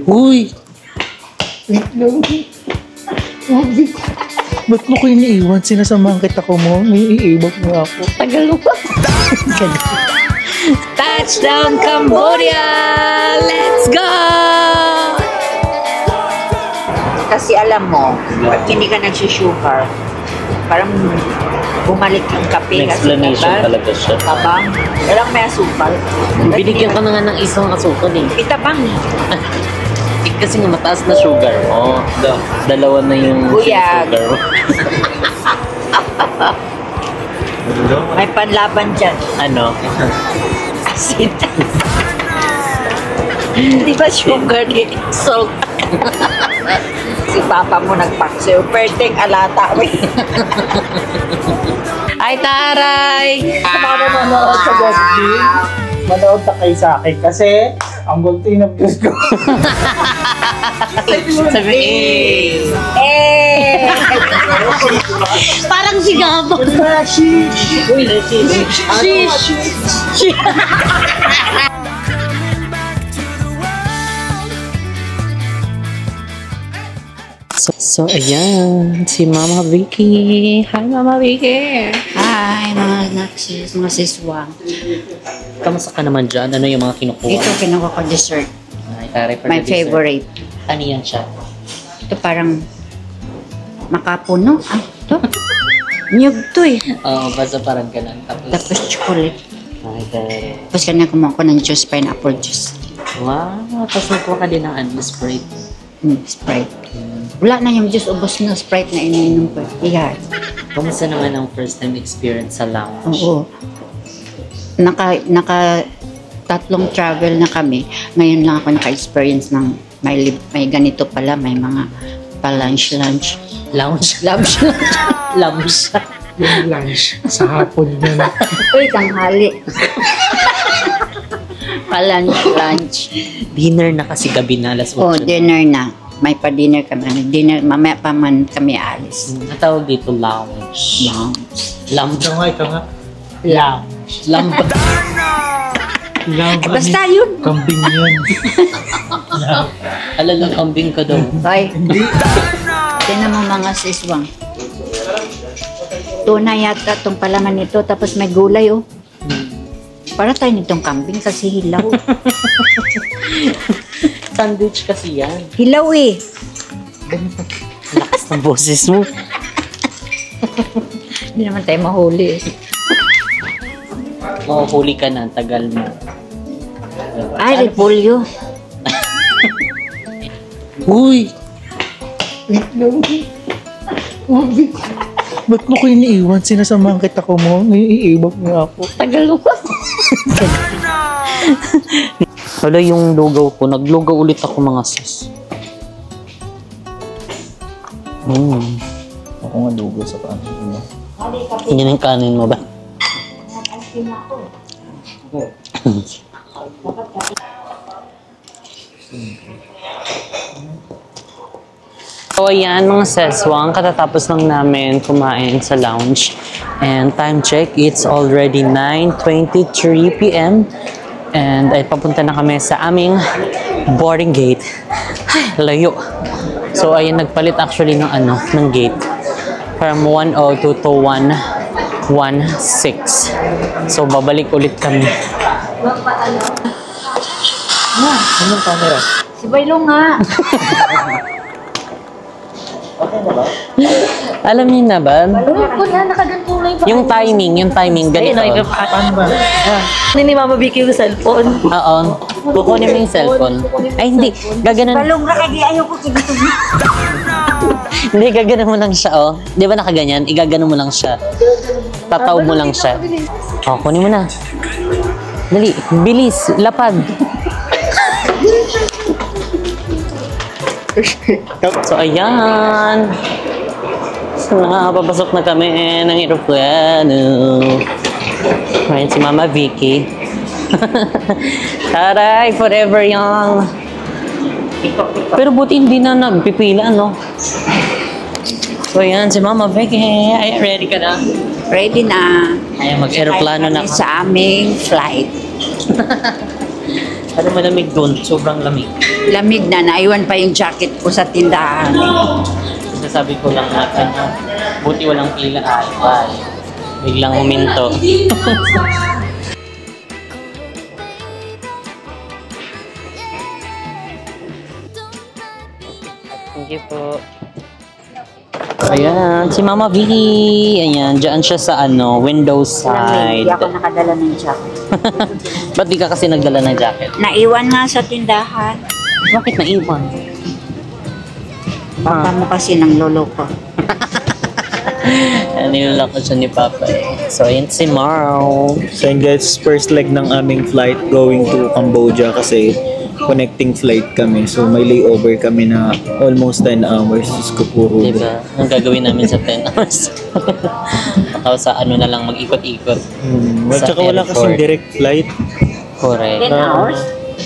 Uy! Wait lang. Ba't mo ko iniiwan? Sinasamahan kita ko mo. May iibag mo ako. Tagal mo pa. Touchdown Cambodia! Let's go! Kasi alam mo, pag hindi ka nagsusugar, parang bumalik yung kape. Explanation talaga siya. Tabang. Walang may asukal. Binigyan ko na nga ng isang asukal eh. Itabang eh. Kasi nga mataas na sugar mo. Dalawa na yung Buyag. sugar mo. May panlaban dyan. Ano? Asin. Di ba sugar ni salt? Si papa mo nagpaksayo. Perteng alata. Ay, taray! Para manood sa Godly, manood na kayo sa akin kasi ang gulti na views ko. Sabi, Eh! parang si Gabo. Uy, So, ayan, si Mama Vicky. Hi, Mama Vicky. Hi, mga naksis, mga siswang. Kamusta ka naman dyan? Ano yung mga kinukuha? Ito, kinuha ko dessert. Ay, taray for My the dessert. favorite. Ano yan siya? Ito parang makapuno. Ah, ito. Nyug to eh. Oo, basta parang ganun. Tapos chocolate. Ay, taray. Tapos kanina kumuha ko ng juice, pineapple juice. Wow, tapos nagkuha ka din ng Sprite. Sprite. Wala na yung juice, ubos na Sprite na iniinom ko. Iyan. Kamusta naman ang first time experience sa lounge? Oo. Naka tatlong travel na kami. Ngayon lang ako naka-experience ng may ganito pala, may mga pa-lunch. Lounge? Lunch. Lounge. Yung lunch sa hapon yun. Uy, tanghali. Pa-lunch. Dinner na kasi gabi na, alas 8. Oh, dinner na. May pa-dinner kami. Dinner, mamaya pa man kami alis. Natawag dito lounge. Lounge. Ito nga. Lounge. Lounge. Lounge. Basta yun. Kambing yun. Alalang kambing ka daw. Bye. Tinan mo mga siswang. Tuna yata itong palaman nito. Tapos may gulay oh. Para tayo nitong kambing kasi hilaw. Sandwich kasi yan. Hilaw eh. Lakas ng boses mo. Hindi naman tayo mahuli eh. Huli ka na, tagal mo. Ay, repolyo. Uy! Wait lang. Ba't mo ko iniiwan? Sinasamahan kita ko mo. May iibag mo ako. Tagal mo pa. Wala yung lugaw ko. Naglugaw ulit ako mga sis. Ako nga dugo sa kanin. Yan ang kanin mo ba? So ayan mga seswang, katatapos lang namin kumain sa lounge. And time check, it's already 9:23 p.m. And ay papunta na kami sa aming boarding gate. Ay, layo. So ayun, nagpalit actually ng ng gate. From 102 to 116. So babalik ulit kami. Anong camera? Si Bailo nga. Alam niyo na ba? Ko na, nakaganto na Yung timing, ganito. Paano ba? Ni Mama Vicky yung cellphone. Oo. Kukunin mo yung cellphone. Ay, hindi. Gaganon. Balong ra kay ayaw ko kigito. Hindi, gaganon mo lang siya, oh. Di ba nakaganyan? Igaganon mo lang siya. Tataw mo lang siya. Oh, kunin mo na. Dali, bilis, lapag. So, ayan. So, nakapapasok na kami ng aeroplano. Ayan si Mama Vicky. Taray, forever young. Pero buti hindi na nagpipila, no? So, ayan si Mama Vicky. Ay, ready ka na? Ready na. Ayan, mag-aeroplano na Sa aming flight. Ano malamig doon? Sobrang lamig. Lamig na, naiwan pa yung jacket ko sa tindahan. Sasabi ko lang natin, buti walang pila. Ay, bye. Biglang huminto. Thank you po. Ayan, si Mama V. Ayan, dyan siya sa window side. Hindi ako nakadala ng jacket. Ba't di ka kasi nagdala ng jacket? Naiwan nga sa tindahan. Bakit naiwan? Papa mo kasi ng lolo ko. Nilulak ko siya ni Papa eh. So, ayan si Marl. So yun guys, first leg ng aming flight going to Cambodia kasi connecting flight kami. So may layover kami na almost 10 hours. Diyos ko puro. Diba? Ang gagawin namin sa 10 hours. Tapos sa na lang mag-ikot-ikot. At Sa saka wala airport. kasing direct flight. Correct. 10 hours?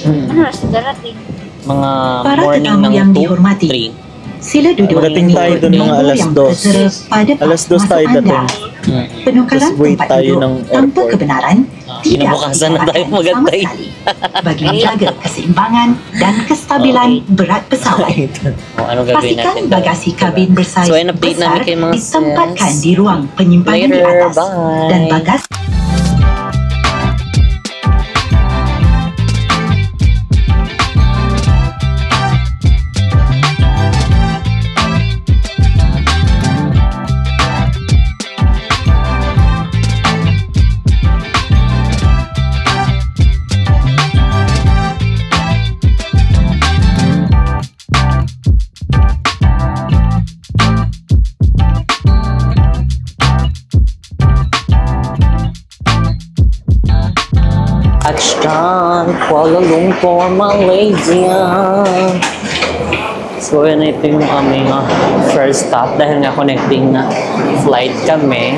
Hmm. Ano oras darating? Mga Para morning tetamu ng yang 2, dihormati. 3. Sila duduk Dating tayo dun mga minggu alas yang 2. tertera pada Alas 2 masuk tayo anda. dating. Penukaran Terus wait tempat tayo duduk ng tanpa airport. kebenaran tidak Kinabukasan na tayo digalakkan sama magantay. sekali. Bagi menjaga keseimbangan dan kestabilan berat pesawat. O, ano gagawin Pastikan natin? bagasi kabin bersaiz So, ayun, update namin besar kay mga ditempatkan sis. di ruang penyimpanan di Later, atas bye. dan bagasi Touchdown, Kuala Lumpur, Malaysia. So, yun ito yung aming first stop dahil nga connecting na flight kami.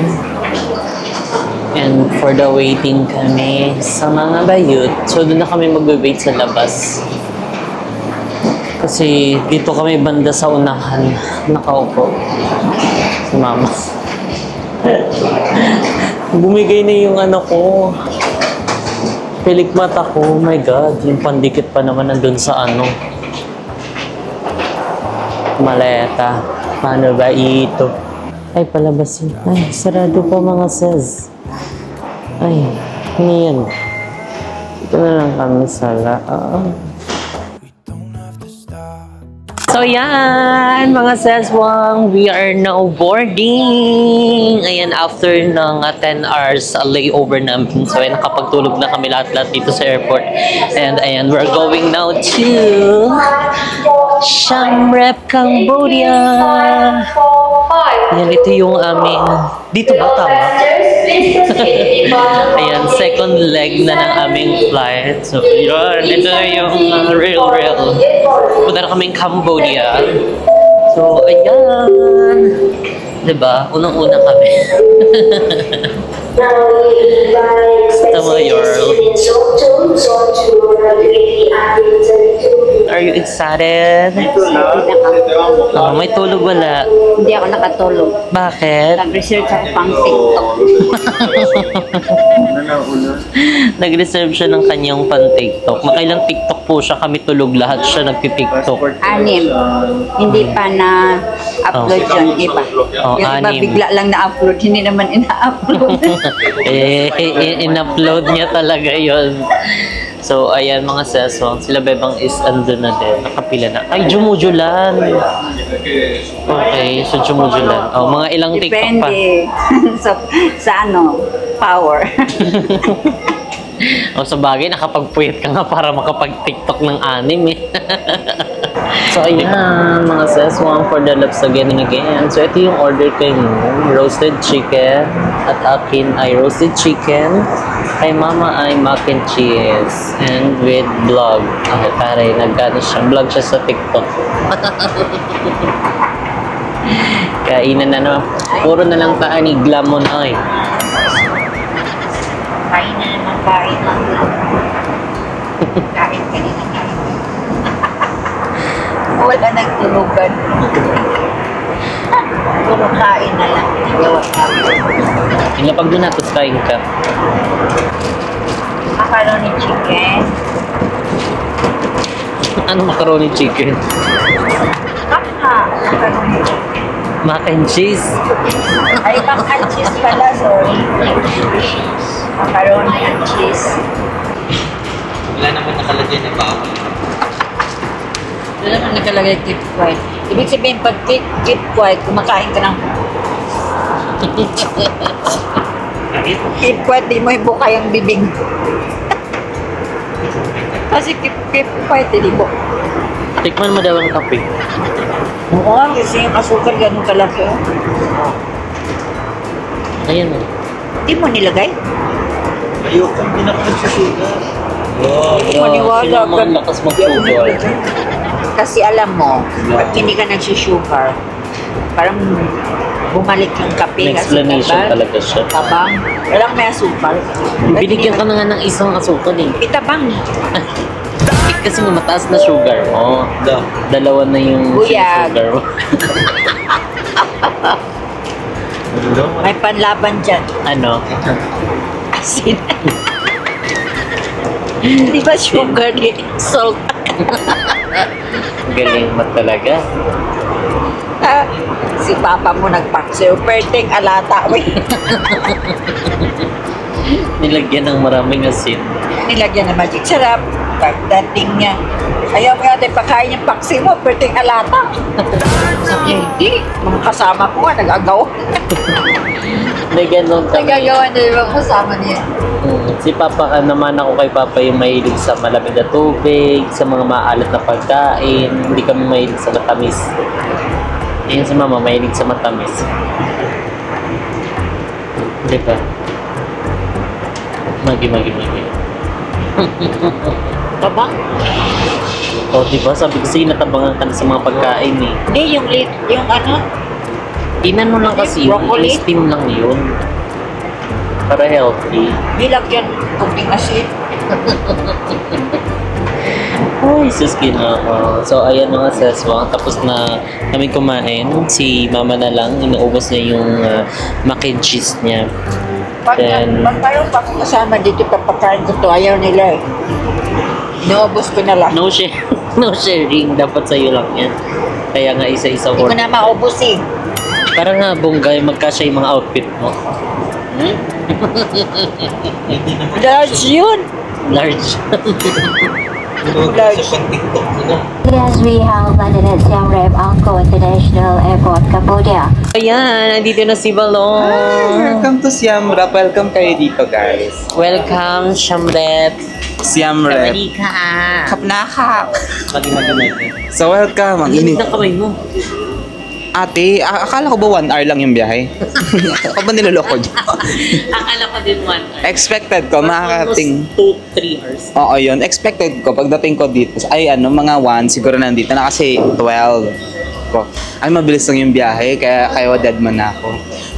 And for the waiting kami sa mga bayut. So, doon na kami mag-wait sa labas. Kasi dito kami banda sa unahan nakaupo. Si Mama. Bumigay na yung ko. Pilik mata ko, oh my God, yung pandikit pa naman nandun sa maleta. Paano ba ito? Ay, palabasin. Ay, sarado pa mga sis. Ay, ano yan? Ito na lang kami sa So yan, mga seswang, we are now boarding. Ayan, after ng 10 hours layover namin. So ayan, nakapagtulog na kami lahat-lahat dito sa airport. And ayan, we're going now to Siem Reap, Cambodia. Ayan, ito yung aming... Dito ba tama? Ayan, second leg na ng aming flight. So yun, ito na yung real. Punta na kaming Cambodia. So, ayan. Diba? Unang-una kami. Tama, Yorl. Are you excited? May tulog wala. Hindi ako nakatulog. Bakit? Nag-research ako pang TikTok. Nag-reserve siya ng kanyang pan-TikTok. Makailang TikTok po siya, kami tulog lahat siya nagti-TikTok. 6. Hindi pa na-upload yun. Iba. Oh, Yung iba 6. bigla lang na-upload. Hindi naman ina-upload. In-upload niya talaga yon. So, ayan mga seswang. Sila Bebang is andun na din. Nakapila na. Ay, Jumujulan. Okay, so Jumujulan. Oh, mga ilang TikTok pa. Depende sa power. O sa bagay, nakapagpuyat ka nga para makapag-TikTok ng anime. So ayan, mga seswang, for the loves again and again. So ito yung order kay mo, roasted chicken. At akin ay roasted chicken. Kay Mama ay mac and cheese. And with vlog. Okay, pare, nagkano siya. Vlog siya sa TikTok. Kainan na naman. Puro na lang taan, iglamon ay. Kain na naman, kain. Kain ka nila. Wala nagtulugan. Puro kain na lang. Inapag doon na, tapos kain ka. Macaroni chicken. Ano macaroni chicken? Mac and cheese. Ay, mac and cheese pala, sorry. Macaroni and cheese. Wala naman nakalagay na ba? Wala naman nakalagay keep quiet. Ibig sabihin, pag keep quiet, kumakain ka ng... keep quiet, di mo ibuka yung bibig. Kasi keep quiet, di mo. Tikman mo daw ang kape. Oo nga, kasi yung asukal ganun kalaki. Ayan o. Di mo nilagay? Ayoko, hindi na ako nagsusugar. Di mo niwala. Ang lakas mag-sugar. Kasi alam mo, pag hindi ka nagsusugar, parang bumalik yung kape. May kasi explanation tabang, talaga siya. Tabang. Walang may asukal. Binigyan ka na nga ng isang asukal eh. Itabang. Kasi nga mataas na sugar mo. Dalawa na yung Buyag. sugar mo. May panlaban dyan. Ano? Asin. Di ba sugar ni salt? Galing mo talaga. Ah, si papa mo nagpaksiw. Perteng alata. Uy, Nilagyan ng maraming asin. nilagyan na magic sarap. Pagdating niya, ayaw mo natin pakain yung paksi mo, perteng alata. Sabi niya, hindi. Mga kasama ko nga, nag-agaw. May ganun kami. Nag-agawan na yung mga kasama niya. Si Papa ka naman ako kay Papa yung mahilig sa malamig na tubig, sa mga maalat na pagkain. Hindi kami mahilig sa matamis. Ayun si Mama, mahilig sa matamis. Di ba? Magi. Tabang? O, di ba? Sabi ko sa'yo, natabangan ka na sa mga pagkain eh. Hindi, yung ano, Inano lang kasi yun, Broccoli? steam lang yun. Para healthy. nilagyan kunting asin. Ay, sus, So, ayan mga seswang. Tapos na kami kumain. Si Mama na lang, inuubos niya yung mac and cheese niya. Pag mayroon pa akong kasama dito, papakain ko to, ayaw nila eh. Naubos ko na lang. No sharing. Dapat sa'yo lang yan. Kaya nga isa-isa Hindi ko na maubos eh. Parang nga, bunggay, magkasya yung mga outfit mo. Large yun! Large. Large. Yes, we have landed at Siem Reap Angkor International Airport, Cambodia. Ayan, nandito na si Balong. Welcome to Siem Reap. Welcome kayo dito, guys. Welcome, Shamret. Siem Reap. Kapnakap. So, welcome. Ang Init init. na kamay mo. Ate, akala ko ba 1 hour lang yung biyahe? Ako ba niloloko dyan? Akala ko din 1 hour. Expected ko, makakating. 2-3 hours. Oo, yun. Expected ko, pagdating ko dito, ay mga 1, siguro nandito na kasi 12. Ko. Ay, mabilis lang yung biyahe, kaya dead man na ako.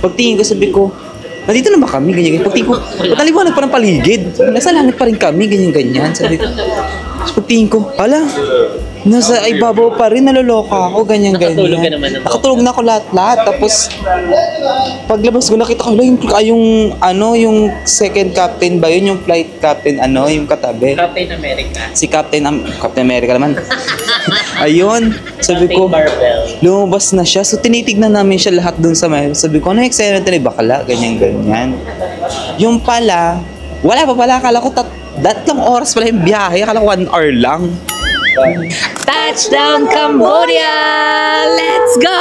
Pagtingin ko, sabi ko, nandito na ba kami? Ganyan. Pagtingin ko, pataliwanag pa ng paligid. Nasa langit pa rin kami, ganyan. Sabi ko, pagtingin ko, ala, nasa ibabaw pa rin, naloloka ako, ganyan. Nakatulog ka naman ng Nakatulog na ako lahat. Tapos, paglabas ko, nakita ko, yung second captain ba yun? Yung flight captain, yung katabi. Captain America. Si Captain America naman. Ayun, sabi ko, Barbell. lumabas na siya. So, tinitignan namin siya lahat dun sa may. Sabi ko, ano yung eksena ni bakala? Ganyan. Yung pala, wala pa pala. Akala ko 3 oras pala yung biyahe. Akala ko 1 hour lang. Touchdown Cambodia! Let's go!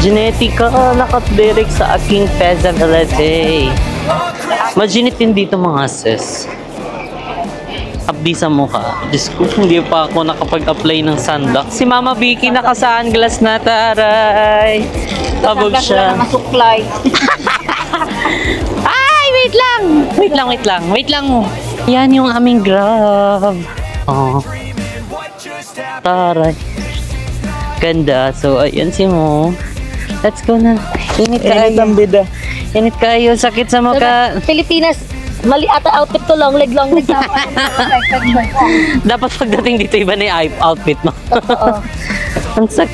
Genetica, nakatdirect sa aking feasibility. Maginit din dito mga sis. Abdi sa mukha. Diyos ko, hindi pa ako nakapag-apply ng sunblock. Si Mama Vicky naka-sunglass na, taray. Abog siya. Masuklay. Ay, wait lang. Yan yung aming grab. Oh. Taray. Ganda. So, ayan si Mo. Let's go na. Init kayo. bida. Init kayo. Sakit sa mukha. Pilipinas, Mali ata outfit to, long leg dapat. Dapat pagdating dito, iba na yung outfit mo. Ang sak.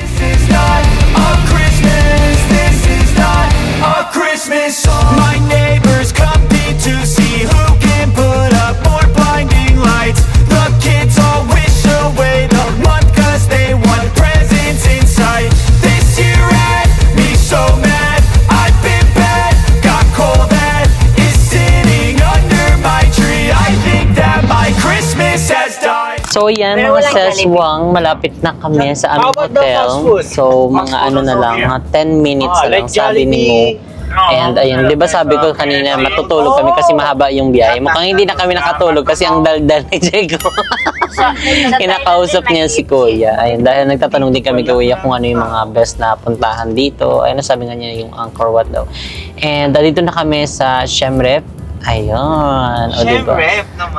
A Christmas song. My neighbors compete to see who can put up more blinding lights. The kids all wish away the month 'cause they want presents in sight. This year had me so mad. I've been bad, got cold that is sitting under my tree. I think that my Christmas has died. So yan, mga seswang, malapit na kami sa aming hotel. So mga ano na lang, mga 10 minutes na lang, sabi ni Mo. And ayun, di ba sabi ko kanina, matutulog kami kasi mahaba yung biyahe. Mukhang hindi na kami nakatulog kasi ang daldal ni Diego. Kinakausap niya si Kuya. Ayun, dahil nagtatanong din kami Kuya kung ano yung mga best na puntahan dito. Ayun, sabi nga niya yung Angkor Wat daw. And dito na kami sa Siem Reap. Ayun. O, diba?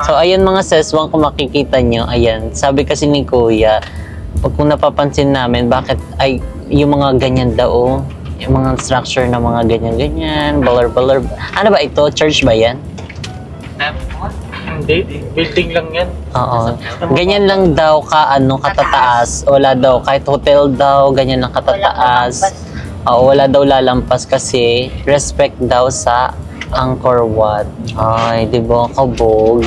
So, ayun mga seswang, kung makikita nyo, ayan. Sabi kasi ni Kuya, kung napapansin namin, bakit ay yung mga ganyan daw, yung mga structure na mga ganyan-ganyan, balar-balar. Ano ba ito? Church ba yan? Hindi, building lang yan. Oo. Ganyan lang daw katataas. Wala daw, kahit hotel daw, ganyan lang katataas. Oo, wala daw lalampas kasi respect daw sa Angkor Wat. Ay, di ba? Kabog.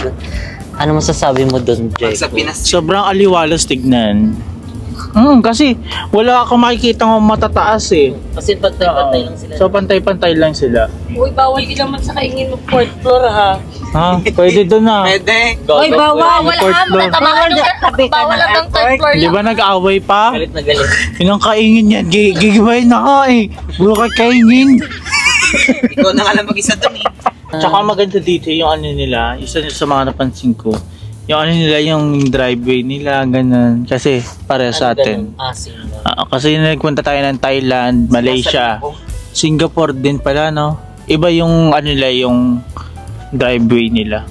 Ano masasabi mo doon, Jake? Sobrang aliwalas tignan. Kasi wala akong makikita ng matataas eh. Kasi pantay-pantay lang sila. So pantay-pantay lang sila. Uy, bawal din naman sa kaingin mo 4th floor ha. Ha? Pwede doon na. Pwede. Uy, bawal. Fourth floor. Bawal hanggang 3rd floor Di lang. ba nag-away pa? Galit na galit. Yun ang kaingin yan. Gigibay na ka eh. Buro ka kaingin. Ikaw na nga lang mag-isa doon eh. Tsaka maganda dito yung ano nila. Isa sa mga napansin ko. Yung ano nila, yung driveway nila, ganun. Kasi para sa atin. Kasi nagpunta tayo ng Thailand, Malaysia, Singapore din pala, no? Iba yung ano nila, yung driveway nila.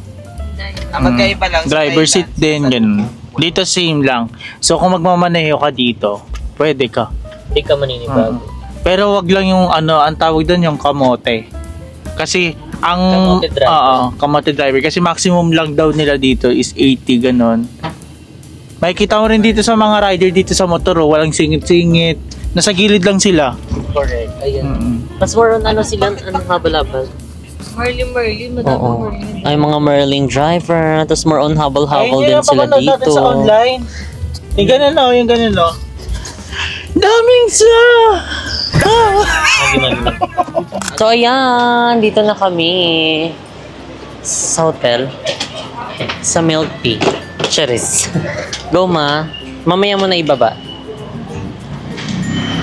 Magkaiba lang. Driver seat din, ganun. Dito same lang. So kung magmamaneho ka dito, pwede ka. Hindi ka maninibago. Pero wag lang yung ano, ang tawag doon yung kamote. Kasi ang Kamote driver. Kamote driver kasi maximum lang daw nila dito is 80 ganon. Makikita mo rin dito sa mga rider dito sa motor, walang singit-singit. Nasa gilid lang sila. Correct. Ayun. Mas more on ano sila, ano habal-habal. Merlin, madami Oo. Merlin. Ay, mga Merlin driver. Tapos more on habal-habal din sila dito. Sa online. Yung ganun o, yung ganun o. Daming sa! So, ayan. Dito na kami sa hotel. Sa Milk Tea. Cheers. Go, ma. Mamaya mo na ibaba.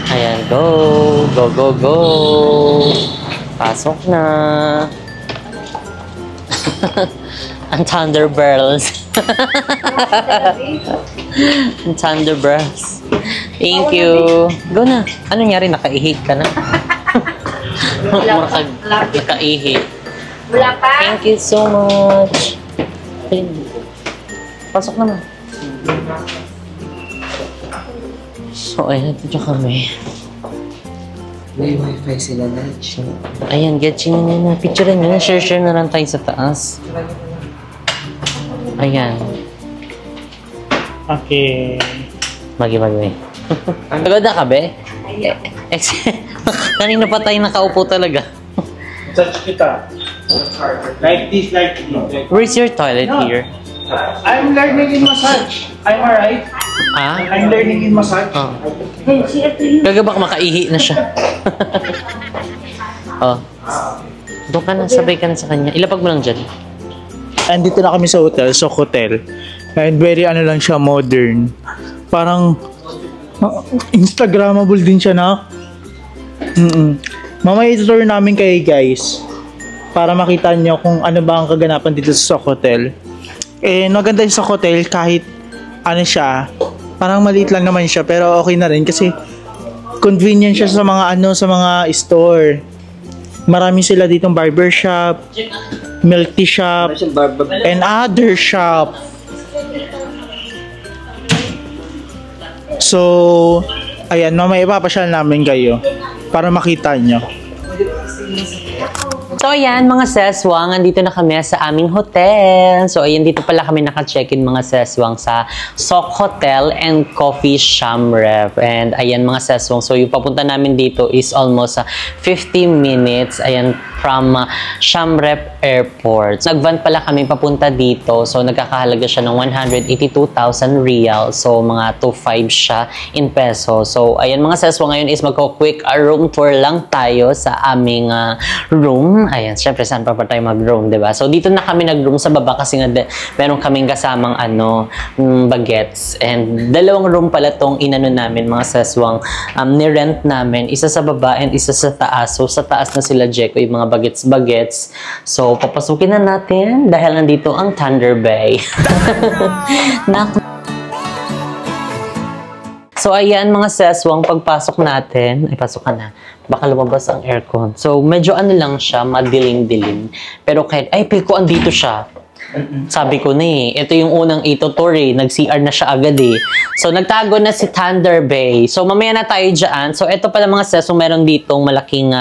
Ayan, go. Go, go, go. Pasok na. Ang Thunderbirds. Ang Thunderbirds. Thank you. Go na. Ano nangyari? Nakaihi ka na? Nakaihi. Wala pa? Thank you so much. Pasok naman. So, ayan. Dito kami. May wifi sila na. Ayan, get nyo na. Picture nyo na. Share na lang tayo sa taas. Ayan. Okay. Magi. Pagod na ka, be? Kanina pa tayo nakaupo talaga. Touch kita. Like this, like this. Where's your toilet here? I'm learning in massage. I'm alright. Ah? I'm learning in massage. Oh. Gaga baka makaihi na siya. Oh. Doon ka na, sabay ka na sa kanya. Ilapag mo lang dyan. Andito na kami sa hotel, so hotel. And very ano lang siya, modern. Parang Instagrammable din siya na. Mamaya itutur namin kayo guys. Para makita nyo kung ano ba ang kaganapan dito sa Sok Hotel. Eh, maganda yung Sok Hotel kahit ano siya. Parang maliit lang naman siya pero okay na rin kasi convenient siya sa mga ano, sa mga store. Marami sila ditong barbershop, milk tea shop, and other shop. So, ayan, mamaya ipapasyal namin kayo para makita nyo. So ayan mga seswang, andito na kami sa aming hotel. So ayan, dito pala kami naka-check-in mga seswang sa Sok Hotel and Coffee Shamref. And ayan mga seswang, so yung papunta namin dito is almost 50 minutes ayan from Shamref Airport. Nag-van pala kami papunta dito. So nagkakahalaga siya ng 182,000 real. So mga 2.5 siya in peso. So ayan mga seswang, ngayon is magko-quick room tour lang tayo sa aming room. Ayan, syempre saan pa tayo mag-room, diba? So, dito na kami nag-room sa baba kasi nga meron kaming kasamang bagets. And dalawang room pala tong inano namin, mga seswang, ni-rent namin. Isa sa baba and isa sa taas. So, sa taas na sila, Jeko, yung mga bagets-bagets. So, papasukin na natin dahil nandito ang Thunder Bay. So, ayan mga seswang, pagpasok natin, ay pasok ka na, baka lumabas ang aircon. So, medyo ano lang siya, madilim-dilim. Pero kahit, ay, Pilko, andito siya. Sabi ko na ito yung unang itutur nag-CR na siya agad So, nagtago na si Thunder Bay. So, mamaya na tayo dyan. So, ito pala mga seswang, meron ditong malaking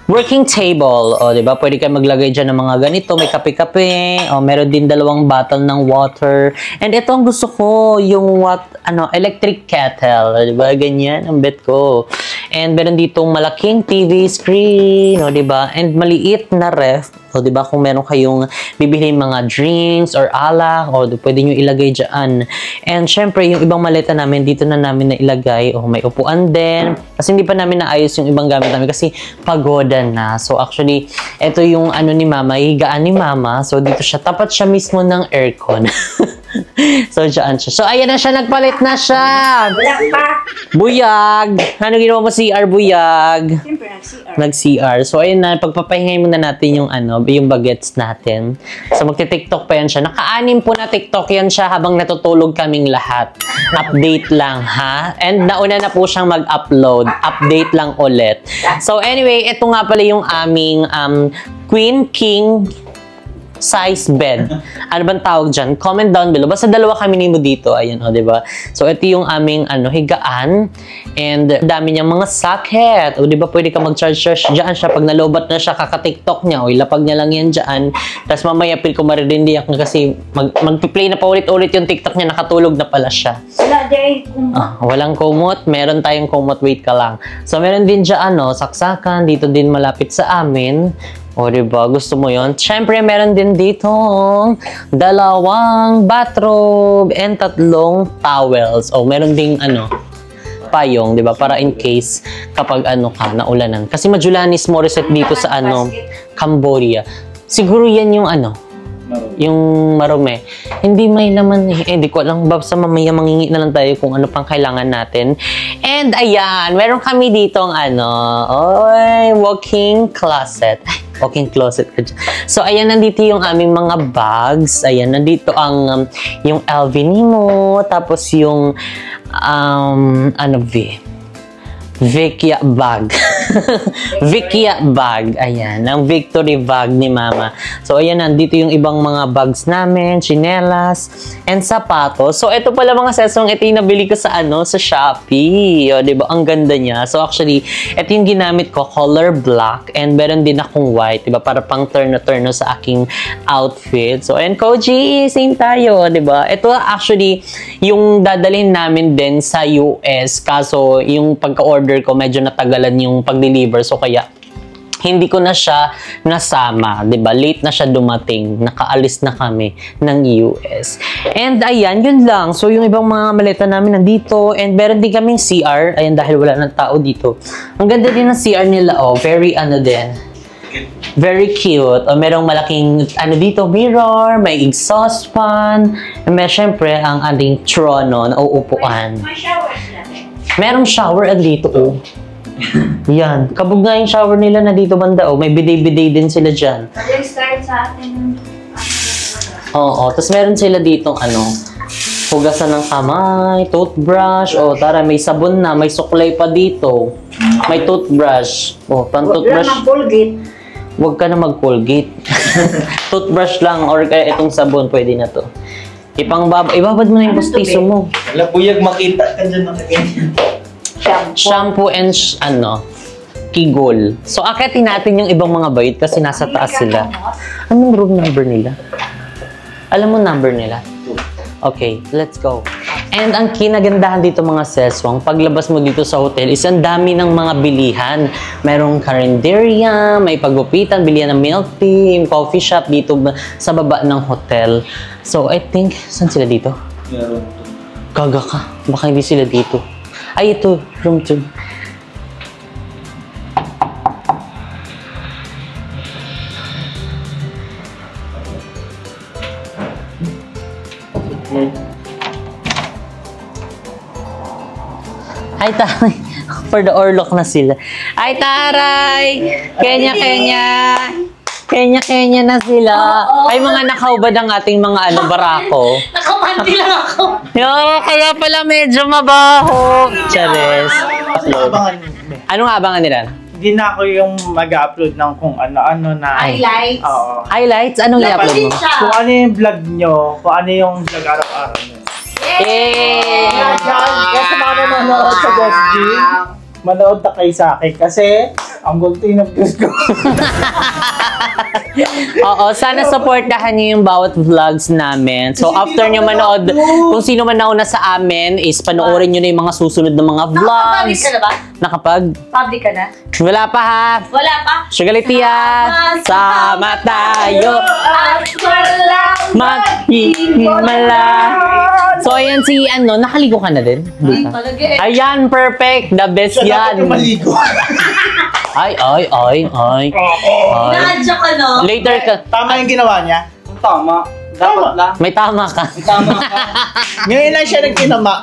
working table. O, diba? Pwede kayo maglagay dyan ng mga ganito. May kape-kape. O, meron din dalawang bottle ng water. And ito ang gusto ko, yung electric kettle. Diba? Ganyan ang bet ko. And meron ditong malaking TV screen. O, diba? And maliit na ref. O, diba? Kung meron kayong bibili mga drinks or alak, o pwede nyo ilagay dyan. And syempre, yung ibang maleta namin, dito na namin na ilagay. O, may upuan din. Kasi hindi pa namin naayos yung ibang gamit namin kasi pagoda na. So, actually, ito yung ni Mama, higaan ni Mama. So, dito siya. Tapat siya mismo ng aircon. So, dyan siya. So, ayan na siya. Nagpalit na siya. Wala pa. Buyag. Ano ginawa mo, CR, Buyag? Siyempre, nag-CR. Nag-CR. So, ayun na. Pagpapahingay muna natin yung yung bagets natin. So, magti-TikTok pa yan siya. Naka-anim po na TikTok yan siya habang natutulog kaming lahat. Update lang, ha? And nauna na po siyang mag-upload. Update lang ulit. So, anyway, ito nga pala yung aming Queen King size bed. Ano bang tawag dyan? Comment down below. Basta dalawa kami nimo dito. Ayan, o, diba? So, ito yung aming, higaan. And, dami niyang mga socket. O, diba? Pwede ka mag-charge dyan siya. Pag nalobat na siya, kaka-TikTok niya. O, ilapag niya lang yan dyan. Tapos, mamaya, pil ko maririndiyak na kasi mag-play na pa ulit-ulit yung TikTok niya. Nakatulog na pala siya. Wala, day. Walang kumot. Meron tayong kumot. Wait ka lang. So, meron din dyan, saksakan. Dito din malapit sa amin. O, diba? Gusto mo yon? Siyempre, meron din dito dalawang bathrobe and 3 towels. O, meron ding payong, diba? Para in case kapag naulanan. Kasi Majulanis Morissette dito sa Cambodia. Siguro yan yung yung marome. Hindi may laman hindi ko alam. Basta mamaya mangingi na lang tayo kung ano pang kailangan natin. And ayan, meron kami ditong walking closet. Walking closet. So, ayan, nandito yung aming mga bags. Ayan, nandito ang yung LV Nemo. Tapos yung Vickia bag. Vickia bag. Ayan, ang victory bag ni Mama. So, ayan, nandito yung ibang mga bags namin, chinelas, and sapatos. So, ito pala mga sesong, ito yung nabili ko sa sa Shopee. O, diba? Ang ganda niya. So, actually, ito yung ginamit ko, color black, and meron din akong white, diba? Para pang turno-turno sa aking outfit. So, ayan, Koji, same tayo, diba? Ito, actually, yung dadalhin namin din sa US. Kaso, yung pagka-order ko, medyo natagalan yung pag-deliver. So, kaya, hindi ko na siya nasama. Diba? Late na siya dumating. Nakaalis na kami ng US. And, ayan, yun lang. So, yung ibang mga maleta namin nandito. And, meron din kaming CR. Ayan, dahil wala ng tao dito. Ang ganda din ng CR nila, Very, din. Very cute. O, merong malaking, dito, mirror. May exhaust fan. And, may, syempre, ang ating trono na uupuan. May showers natin. Merong shower dito, Yan. Kabog nga yung shower nila na dito banda, May bidet-bidet din sila dyan. Pag-start sa atin. Oo. Tapos meron sila ditong hugasan ng kamay, toothbrush. Tara, may sabon na. May suklay pa dito. May toothbrush. Pang-toothbrush. Huwag lang mag-Colgate. Huwag ka na mag-Colgate. Toothbrush lang or kaya itong sabon, pwede na to. Ibabad mo na yung pastiso mo. Wala, Buyag, makita ka dyan nakaganyan. Shampoo and Kigol. So, akitin natin yung ibang mga bayit kasi nasa taas sila. Anong room number nila? Alam mo number nila? Okay, let's go. And ang kinagandahan dito mga seswang, paglabas mo dito sa hotel, is ang dami ng mga bilihan. Merong karinderya, may paggupitan, bilihan ng milk tea, coffee shop dito sa baba ng hotel. So, I think, saan sila dito? Gaga ka. Baka hindi sila dito. Ay, ito, room 2. Ay, taray. For the orlok na sila. Ay, taray! Kenya, Kenya! Kenya, Kenya na sila. Ay, mga nakaubad ang ating mga barako. Nakamanti lang ako. Yo, kaya pala medyo mabaho. Chares. Anong abangan nila? Hindi na ako yung mag-upload ng kung ano-ano na... Highlights. Oo. Highlights? Anong i-upload mo? Kung ano yung vlog nyo, kung ano yung vlog araw-araw nyo. Yay! Kaya sa mga nanonood sa Gosby, manood na kayo sa akin kasi ang gulti ng views ko. Oo, sana supportahan niyo yung bawat vlogs namin. So, after nyo manood, kung sino man nauna sa amin, is panoorin nyo na yung mga susunod na mga vlogs. Nakapag-public ka na ba? Nakapag? Public ka na? Wala pa ha. Wala pa? Sugalitiya, sama tayo. At walang Maghihimala. So, ayan si, nakaligo ka na din? Dito. talaga eh. Ayan, perfect. The best yan. Maligo. Ay. Nadya ka no? Later ka. Tama yung ginawa niya? Tama. Dapat lang. May tama ka. Tama ka. Ngayon lang siya nagkinama.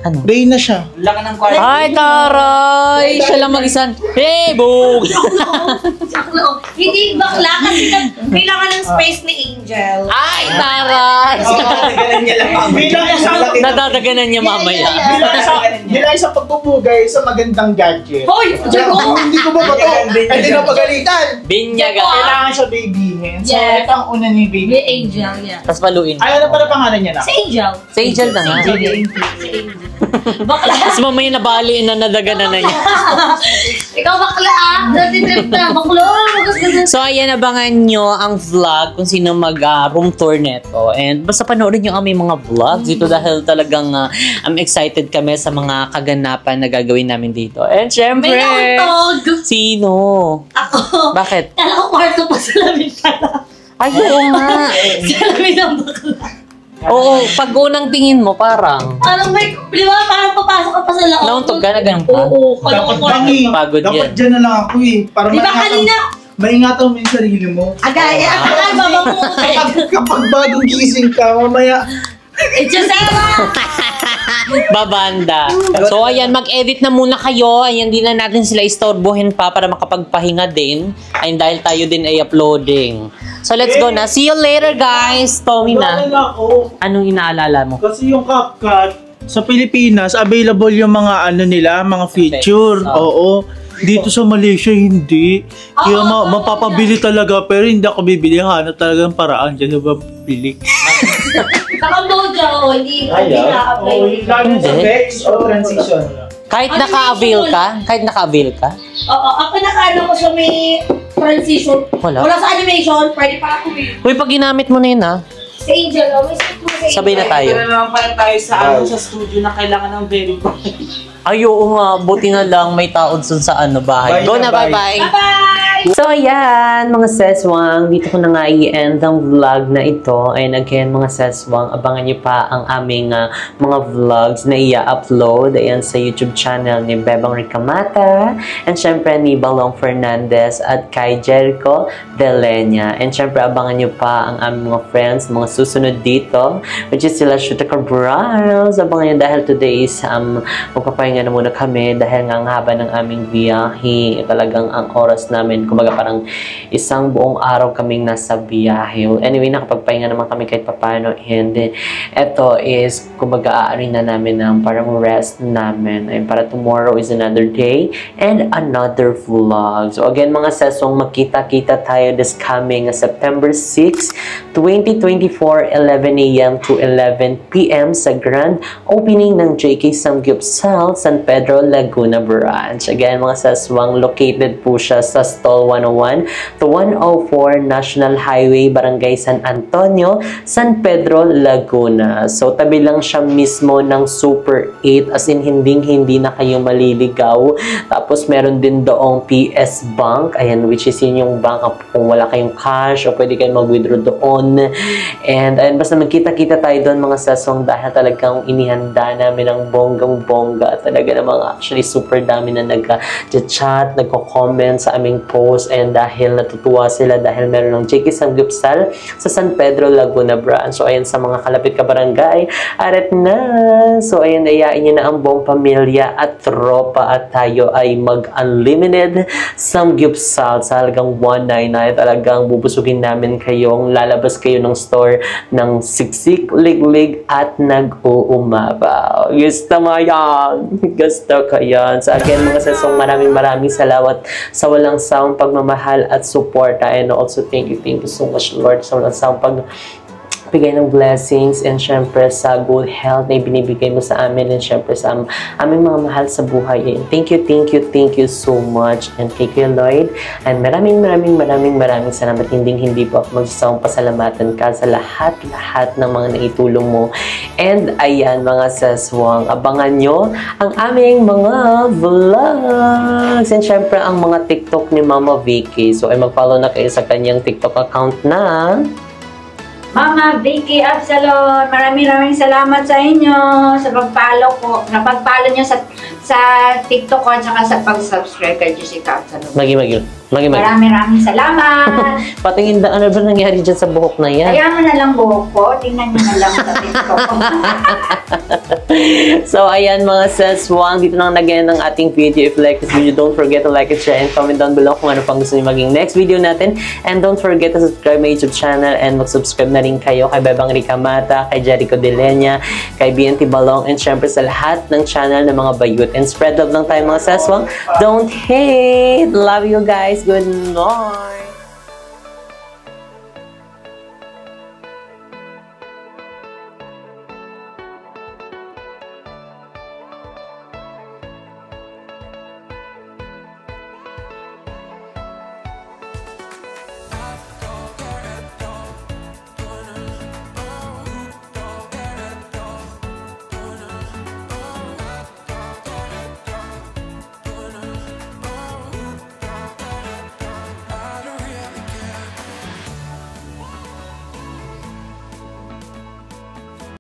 Ano? Day na siya. Laki ng kwarto. Ay, taray! Siya lang mag-isan. Hey, bog! Saklo. Hindi bakla kasi kailangan ng space ni Angel. Ay, taray! Natagalan niya lang. Nadadaganan niya mamaya. Bilang isang pagpupugay sa magandang gadget. Hoy! Hindi ko ba ba ito? Hindi na pagalitan. Binyaga. Kailangan siya babyhin. So, Yes. ito ang una ni baby. Ni Angel, yeah. Tapos paluin. Ayaw na pala pangalan niya na. Si Angel. Si Angel na nga. Si Angel. Bakla. Tapos mamaya nabali na nadaganan na niya. Ikaw bakla ah. Natitrip na. Baklo. So, ayan, abangan nyo ang vlog kung sino mag-room tour neto. And basta panoorin nyo ang aming mga vlogs dito dahil talagang I'm excited kami sa mga kaganapan na gagawin namin dito. And syempre, May nauntog. sino? Ako. Bakit? Kala ko kwarto pa sa lamin pala. Ay, oo nga. Sa lamin ng bakla. Oo, pag unang tingin mo, parang Parang may, di ba? Parang papasok ka pa sa loob. nauntog ka na ganun pa. Oo, kala ko Dapat kwarto. bang eh. Pagod Dapat yan. dyan na lang ako eh. Para Di ba kanina? maingatan mo yung sarili mo. Agay, akala babangutin. Kapag bagong gising ka, mamaya It's just babanda. So, ayan, mag-edit na muna kayo. Ayan, di na natin sila istorbohin pa para makapagpahinga din. Ayun, dahil tayo din ay uploading. So, let's go na. See you later, guys. Tommy wala na. na ako. Anong inaalala mo? Kasi yung CapCut, sa Pilipinas, available yung mga nila, mga feature. Oo. Dito sa Malaysia, hindi. Kaya mapapabili talaga, pero hindi ako bibili. Hanap talagang paraan dyan sa mabili. Saka Mojo, hindi na-apply. Lalo sa Vex o transition. Kahit Ano naka-avail ka? Kahit naka-avail ka? Oo, ako nakaano ko sa may transition. Wala. Wala sa animation, pwede pa ako eh. Uy, pag ginamit mo na yun, ha? Si Angel, may script mo si Angel. Sabay na tayo. Ito naman pala tayo sa sa studio na kailangan ng very good. Ay, oo nga. Buti na lang may taod sun sa bahay. Bye Go na, na, bye. bye-bye. Bye! So, ayan, mga seswang, dito ko na nga i-end ang vlog na ito. And again, mga seswang, abangan nyo pa ang aming mga vlogs na i-upload. Ayan, sa YouTube channel ni Bebang Ricamata. And syempre, ni Balong Fernandez at kay Jericho Delenya. And syempre, abangan nyo pa ang aming mga friends, mga susunod dito, which is sila Shuta Cabrals. Abangan nyo dahil today is magpapahinga na muna kami dahil nga ang haba ng aming biyahe. Talagang ang oras namin Kumbaga parang isang buong araw kaming nasa biyahe. Anyway, nakapagpahinga naman kami kahit papano. And eto is, kumbaga aarin na namin ng parang rest namin. Ay, para tomorrow is another day and another vlog. So again mga sesong, magkita-kita tayo this coming September 6, 2024, 11 a.m. to 11 p.m. sa grand opening ng JK Samgyupsal San Pedro Laguna Branch. Again mga seswang, located po siya sa Stall 101 to 104 National Highway, Barangay San Antonio, San Pedro, Laguna. So tabi lang siya mismo ng Super 8, as in hindi na kayo maliligaw. Tapos meron din doong PS Bank, ayan, which is yun yung bank kung wala kayong cash o pwede kayong mag-withdraw doon. And ayun, basta magkita-kita tayo doon mga sesong, dahil talagang inihanda namin ang bonggang-bongga. Talaga namang actually super dami na nag-chat, nagko-comment sa aming post, and dahil natutuwa sila dahil meron ng JK Samgyupsal sa San Pedro Laguna Branch. So ayan, sa mga kalapit ka barangay, aret na! So ayan, ayain nyo na ang buong pamilya at tropa at tayo ay mag-unlimited Samgyupsal sa halagang 199. Talagang bubusugin namin kayong lalabas kayo ng store ng siksik, liglig at nag-uumabaw. Gusto mo yan? Gusto ko yan. So again mga sesong, maraming salamat sa walang sawang pagmamahal at suporta, and also thank you so much Lord sa walang sawang pagbigay ng blessings, and syempre sa good health na ibinibigay mo sa amin, and syempre sa aming mga mahal sa buhay. And thank you so much, and thank you Lord, and maraming salamat. Hindi po ako magsasawang pasalamatan ka sa lahat ng mga naitulong mo. And ayan mga seswang, abangan nyo ang aming mga vlogs, and syempre ang mga TikTok ni Mama Vicky. So ay mag-follow na kayo sa kanyang TikTok account na Mama Vicky Absalon, maraming salamat sa inyo sa pag-follow ko, nyo sa TikTok ko at saka sa pag-subscribe kay Jessica Absalon. Maraming salamat. Patingin na, ano ba nangyari dyan sa buhok na yan? Kaya mo na lang buhok ko, tingnan nyo na lang sa TikTok ko. So ayan mga seswang, dito na nag-end ang ating video. If you like this video, don't forget to like it, share, and comment down below kung ano pang gusto niyo maging next video natin. And don't forget to subscribe my YouTube channel, and mag-subscribe na rin kayo kay Bebang Rica Mata, kay Jericho Delenya, kay BNT Balong, and syempre sa lahat ng channel ng mga bayut. And spread love lang tayo mga seswang. Don't hate! Love you guys! Good night!